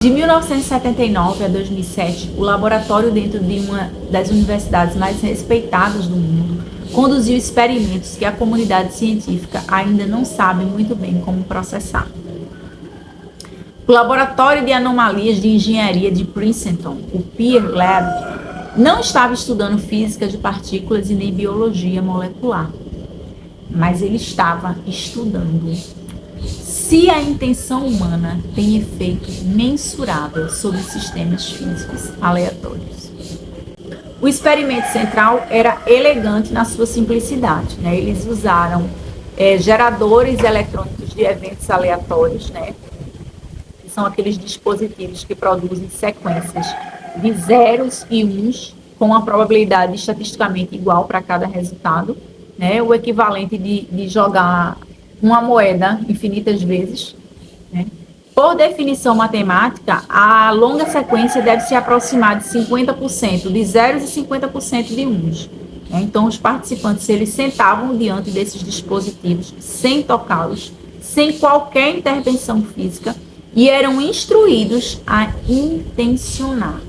De 1979 a 2007, o laboratório dentro de uma das universidades mais respeitadas do mundo conduziu experimentos que a comunidade científica ainda não sabe muito bem como processar. O Laboratório de Anomalias de Engenharia de Princeton, o Peer Lab, não estava estudando física de partículas e nem biologia molecular, mas ele estava estudando se a intenção humana tem efeito mensurável sobre sistemas físicos aleatórios. O experimento central era elegante na sua simplicidade, né? Eles usaram geradores eletrônicos de eventos aleatórios, né? Que são aqueles dispositivos que produzem sequências de zeros e uns com uma probabilidade estatisticamente igual para cada resultado, né? O equivalente de jogar uma moeda infinitas vezes, né? Por definição matemática, a longa sequência deve se aproximar de 50% de zeros e 50% de uns. Né? Então, os participantes, eles sentavam diante desses dispositivos, sem tocá-los, sem qualquer intervenção física, e eram instruídos a intencionar.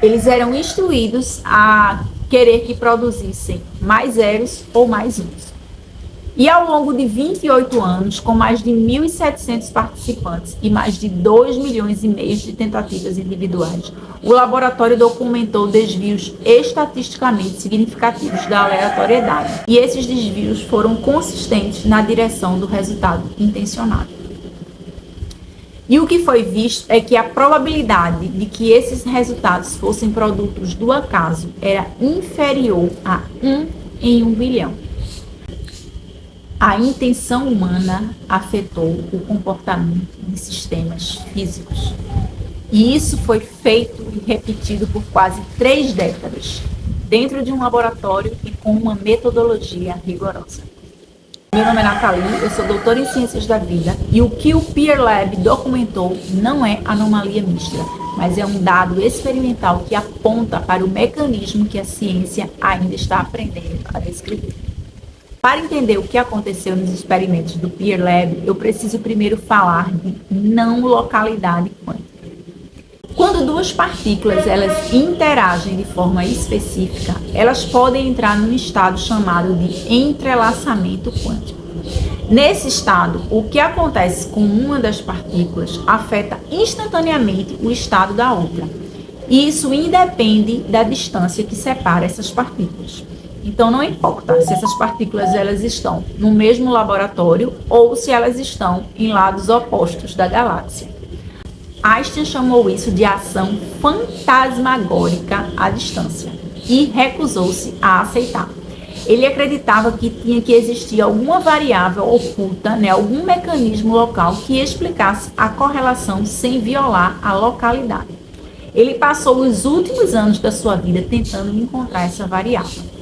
Eles eram instruídos a querer que produzissem mais zeros ou mais uns. E ao longo de 28 anos, com mais de 1.700 participantes e mais de 2,5 milhões de tentativas individuais, o laboratório documentou desvios estatisticamente significativos da aleatoriedade. E esses desvios foram consistentes na direção do resultado intencionado. E o que foi visto é que a probabilidade de que esses resultados fossem produtos do acaso era inferior a 1 em 1 bilhão. A intenção humana afetou o comportamento de sistemas físicos. E isso foi feito e repetido por quase 3 décadas, dentro de um laboratório e com uma metodologia rigorosa. Meu nome é Nathalie, eu sou doutora em Ciências da Vida e o que o Peer Lab documentou não é anomalia mista, mas é um dado experimental que aponta para o mecanismo que a ciência ainda está aprendendo a descrever. Para entender o que aconteceu nos experimentos do Peer Lab, eu preciso primeiro falar de não localidade quântica. Quando duas partículas elas interagem de forma específica, elas podem entrar num estado chamado de entrelaçamento quântico. Nesse estado, o que acontece com uma das partículas afeta instantaneamente o estado da outra. E isso independe da distância que separa essas partículas. Então, não importa se essas partículas elas estão no mesmo laboratório ou se elas estão em lados opostos da galáxia. Einstein chamou isso de ação fantasmagórica à distância e recusou-se a aceitar. Ele acreditava que tinha que existir alguma variável oculta, né, algum mecanismo local que explicasse a correlação sem violar a localidade. Ele passou os últimos anos da sua vida tentando encontrar essa variável.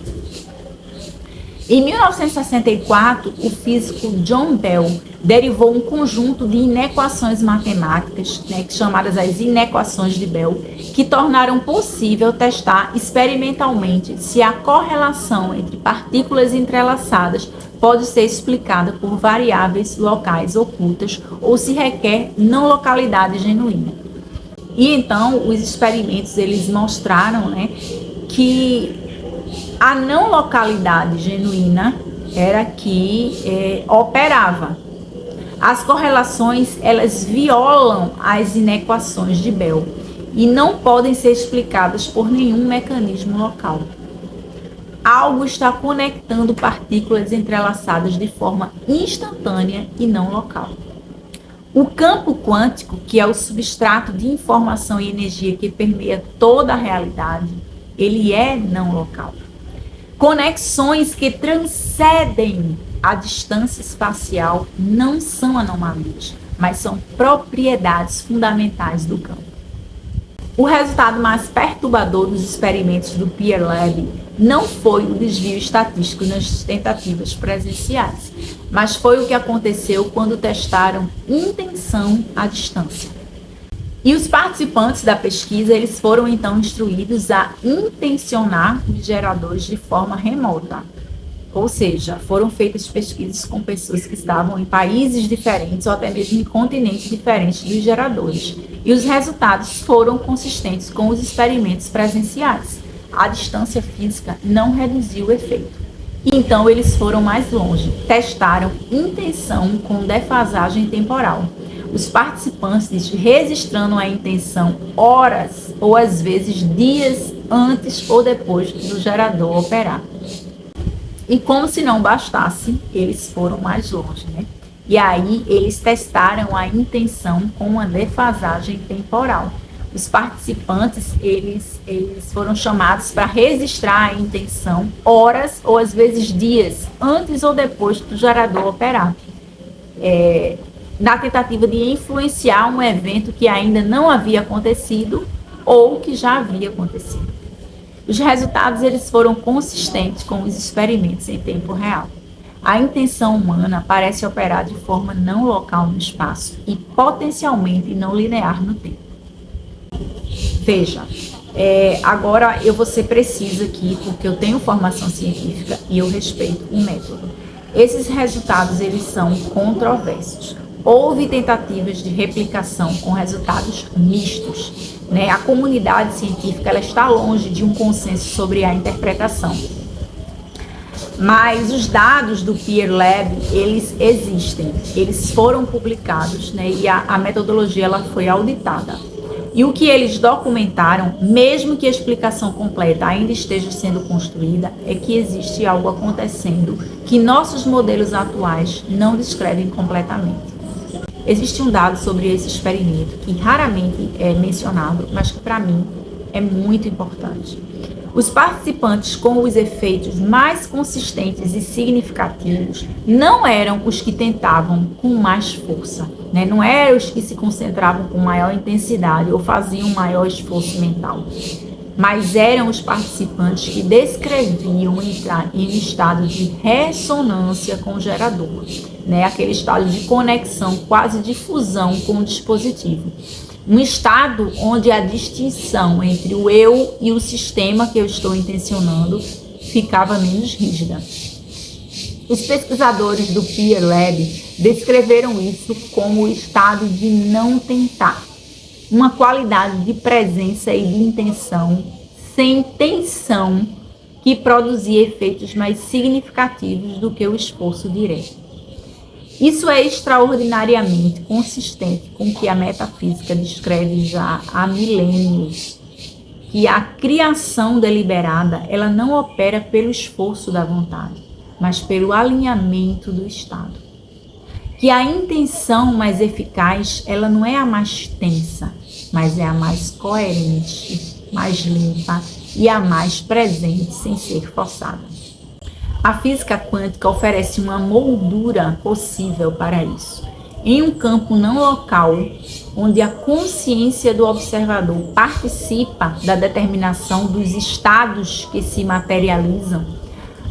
Em 1964, o físico John Bell derivou um conjunto de inequações matemáticas, né, chamadas as inequações de Bell, que tornaram possível testar experimentalmente se a correlação entre partículas entrelaçadas pode ser explicada por variáveis locais ocultas ou se requer não localidade genuína. E então, os experimentos eles mostraram, né, que a não localidade genuína era que operava. As correlações, elas violam as inequações de Bell e não podem ser explicadas por nenhum mecanismo local. Algo está conectando partículas entrelaçadas de forma instantânea e não local. O campo quântico, que é o substrato de informação e energia que permeia toda a realidade, ele é não local. Conexões que transcendem a distância espacial não são anomalias, mas são propriedades fundamentais do campo. O resultado mais perturbador dos experimentos do Peer Lab não foi o desvio estatístico nas tentativas presenciais, mas foi o que aconteceu quando testaram intenção à distância. E os participantes da pesquisa, eles foram então instruídos a intencionar os geradores de forma remota. Ou seja, foram feitas pesquisas com pessoas que estavam em países diferentes ou até mesmo em continentes diferentes dos geradores. E os resultados foram consistentes com os experimentos presenciais. A distância física não reduziu o efeito. Então, eles foram mais longe, testaram intenção com defasagem temporal. Os participantes registrando a intenção horas ou às vezes dias antes ou depois do gerador operar. E como se não bastasse, eles foram mais longe, né? E aí eles testaram a intenção com uma defasagem temporal. Os participantes, eles foram chamados para registrar a intenção horas ou às vezes dias antes ou depois do gerador operar. Na tentativa de influenciar um evento que ainda não havia acontecido ou que já havia acontecido. Os resultados eles foram consistentes com os experimentos em tempo real. A intenção humana parece operar de forma não local no espaço e potencialmente não linear no tempo. Veja, agora eu vou ser precisa aqui, porque eu tenho formação científica e eu respeito o método. Esses resultados, eles são controversos. Houve tentativas de replicação com resultados mistos, né? A comunidade científica ela está longe de um consenso sobre a interpretação. Mas os dados do Peer Lab, eles existem, eles foram publicados, né? E a metodologia ela foi auditada. E o que eles documentaram, mesmo que a explicação completa ainda esteja sendo construída, é que existe algo acontecendo que nossos modelos atuais não descrevem completamente. Existe um dado sobre esse experimento que raramente é mencionado, mas que para mim é muito importante. Os participantes com os efeitos mais consistentes e significativos não eram os que tentavam com mais força, né? Não eram os que se concentravam com maior intensidade ou faziam maior esforço mental, mas eram os participantes que descreviam entrar em estado de ressonância com o gerador, né? Aquele estado de conexão, quase de fusão com o dispositivo. Um estado onde a distinção entre o eu e o sistema que eu estou intencionando ficava menos rígida. Os pesquisadores do Peer Lab descreveram isso como o estado de não tentar, uma qualidade de presença e de intenção sem tensão que produzia efeitos mais significativos do que o esforço direto. Isso é extraordinariamente consistente com o que a metafísica descreve já há milênios, que a criação deliberada ela não opera pelo esforço da vontade, mas pelo alinhamento do estado. Que a intenção mais eficaz ela não é a mais tensa, mas é a mais coerente, mais limpa e a mais presente sem ser forçada. A física quântica oferece uma moldura possível para isso. Em um campo não local, onde a consciência do observador participa da determinação dos estados que se materializam,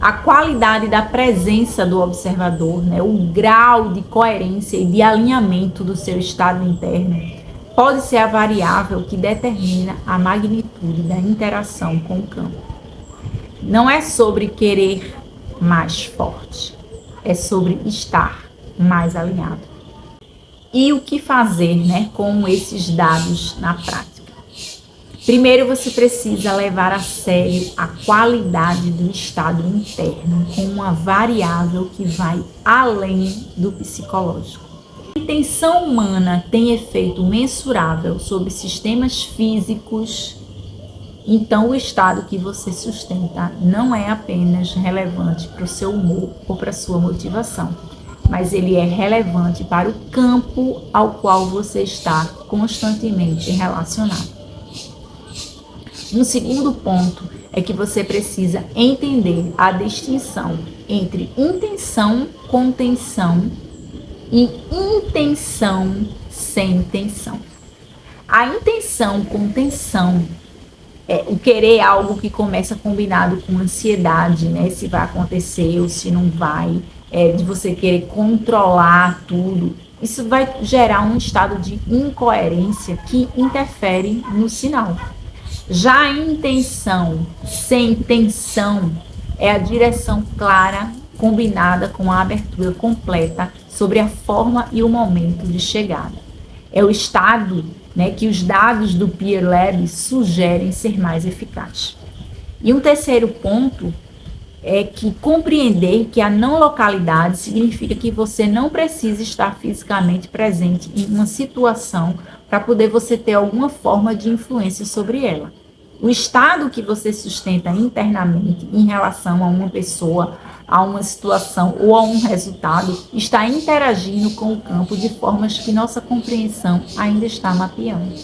a qualidade da presença do observador, né, o grau de coerência e de alinhamento do seu estado interno, pode ser a variável que determina a magnitude da interação com o campo. Não é sobre querer mais forte, é sobre estar mais alinhado. E o que fazer, né, com esses dados na prática? Primeiro, você precisa levar a sério a qualidade do estado interno com uma variável que vai além do psicológico. A intenção humana tem efeito mensurável sobre sistemas físicos. Então, o estado que você sustenta não é apenas relevante para o seu humor ou para a sua motivação, mas ele é relevante para o campo ao qual você está constantemente relacionado. Um segundo ponto é que você precisa entender a distinção entre intenção com tensão e intenção sem tensão. A intenção com tensão o querer algo que começa combinado com ansiedade, né? Se vai acontecer ou se não vai, de você querer controlar tudo. Isso vai gerar um estado de incoerência que interfere no sinal. Já a intenção sem tensão é a direção clara combinada com a abertura completa sobre a forma e o momento de chegada. É o estado, né, que os dados do Peer Lab sugerem ser mais eficaz. E um terceiro ponto é que compreender que a não localidade significa que você não precisa estar fisicamente presente em uma situação para poder você ter alguma forma de influência sobre ela. O estado que você sustenta internamente em relação a uma pessoa, a uma situação ou a um resultado está interagindo com o campo de formas que nossa compreensão ainda está mapeando.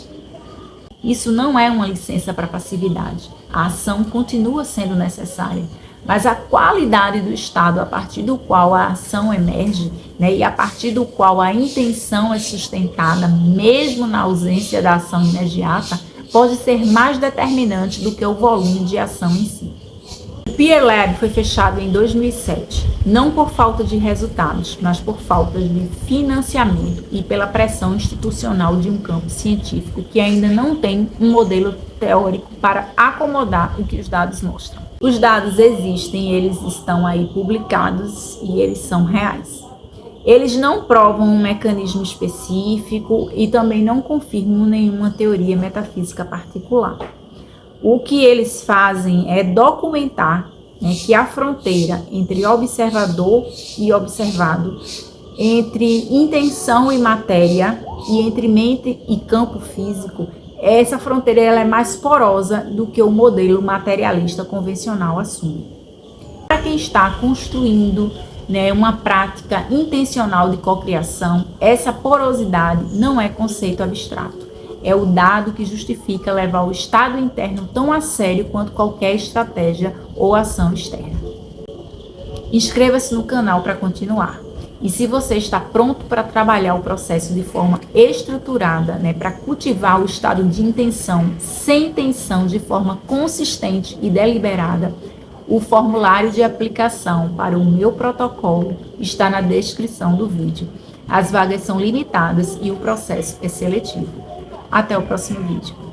Isso não é uma licença para passividade. A ação continua sendo necessária, mas a qualidade do estado a partir do qual a ação emerge, né, e a partir do qual a intenção é sustentada, mesmo na ausência da ação imediata, pode ser mais determinante do que o volume de ação em si. O Peer Lab foi fechado em 2007, não por falta de resultados, mas por falta de financiamento e pela pressão institucional de um campo científico que ainda não tem um modelo teórico para acomodar o que os dados mostram. Os dados existem, eles estão aí publicados e eles são reais. Eles não provam um mecanismo específico e também não confirmam nenhuma teoria metafísica particular. O que eles fazem é documentar, né, que a fronteira entre observador e observado, entre intenção e matéria e entre mente e campo físico, essa fronteira ela é mais porosa do que o modelo materialista convencional assume. Para quem está construindo, né, uma prática intencional de cocriação, essa porosidade não é conceito abstrato. É o dado que justifica levar o estado interno tão a sério quanto qualquer estratégia ou ação externa. Inscreva-se no canal para continuar. E se você está pronto para trabalhar o processo de forma estruturada, né, para cultivar o estado de intenção sem tensão de forma consistente e deliberada, o formulário de aplicação para o meu protocolo está na descrição do vídeo. As vagas são limitadas e o processo é seletivo. Até o próximo vídeo.